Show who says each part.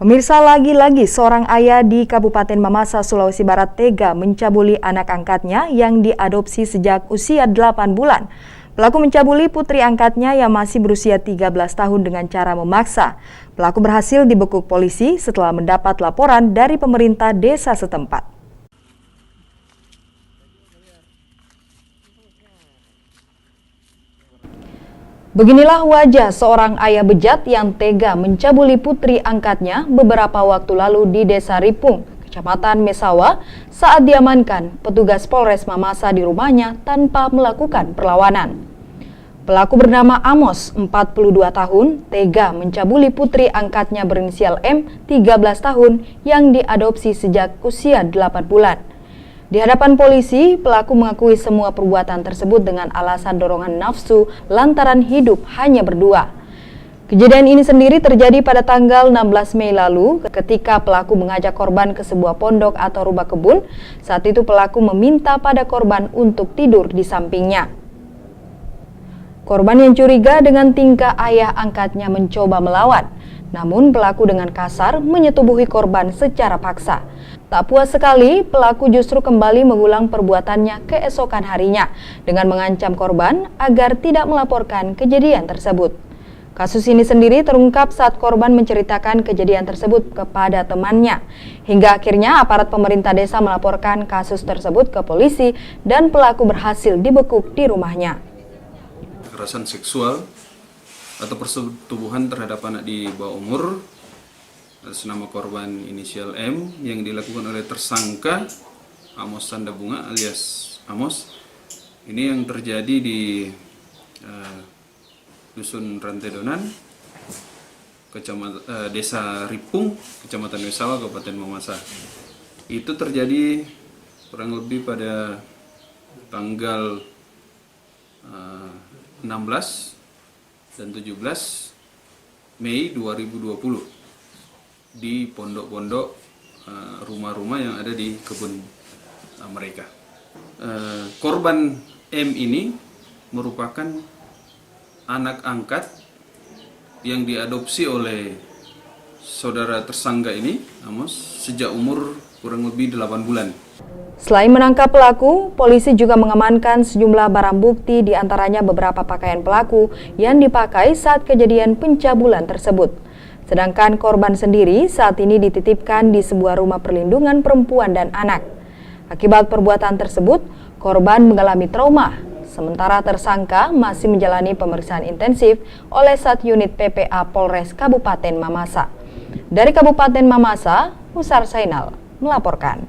Speaker 1: Pemirsa, lagi-lagi seorang ayah di Kabupaten Mamasa, Sulawesi Barat tega mencabuli anak angkatnya yang diadopsi sejak usia 8 bulan. Pelaku mencabuli putri angkatnya yang masih berusia 13 tahun dengan cara memaksa. Pelaku berhasil dibekuk polisi setelah mendapat laporan dari pemerintah desa setempat. Beginilah wajah seorang ayah bejat yang tega mencabuli putri angkatnya beberapa waktu lalu di Desa Ripung, Kecamatan Mesawa, saat diamankan petugas Polres Mamasa di rumahnya tanpa melakukan perlawanan. Pelaku bernama Amos, 42 tahun, tega mencabuli putri angkatnya berinisial M, 13 tahun, yang diadopsi sejak usia 8 bulan. Di hadapan polisi, pelaku mengakui semua perbuatan tersebut dengan alasan dorongan nafsu lantaran hidup hanya berdua. Kejadian ini sendiri terjadi pada tanggal 16 Mei lalu ketika pelaku mengajak korban ke sebuah pondok atau rumah kebun. Saat itu pelaku meminta pada korban untuk tidur di sampingnya. Korban yang curiga dengan tingkah ayah angkatnya mencoba melawan. Namun pelaku dengan kasar menyetubuhi korban secara paksa. Tak puas sekali, pelaku justru kembali mengulang perbuatannya keesokan harinya dengan mengancam korban agar tidak melaporkan kejadian tersebut. Kasus ini sendiri terungkap saat korban menceritakan kejadian tersebut kepada temannya. Hingga akhirnya aparat pemerintah desa melaporkan kasus tersebut ke polisi dan pelaku berhasil dibekuk di rumahnya.
Speaker 2: Kekerasan seksual atau persetubuhan terhadap anak di bawah umur atas nama korban inisial M yang dilakukan oleh tersangka Amos Sandabunga alias Amos. Ini yang terjadi di Dusun Rantedonan, Desa Ripung, Kecamatan Mesawa, Kabupaten Mamasa. Itu terjadi kurang lebih pada tanggal 16 dan 17 Mei 2020 di pondok-pondok rumah-rumah yang ada di kebun mereka. Korban M ini merupakan anak angkat yang diadopsi oleh saudara tersangka ini, Amos, sejak umur kurang lebih 8 bulan.
Speaker 1: Selain menangkap pelaku, polisi juga mengamankan sejumlah barang bukti, diantaranya beberapa pakaian pelaku yang dipakai saat kejadian pencabulan tersebut. Sedangkan korban sendiri saat ini dititipkan di sebuah rumah perlindungan perempuan dan anak. Akibat perbuatan tersebut, korban mengalami trauma, sementara tersangka masih menjalani pemeriksaan intensif oleh Satunit PPA Polres Kabupaten Mamasa. Dari Kabupaten Mamasa, Husar Sainal melaporkan.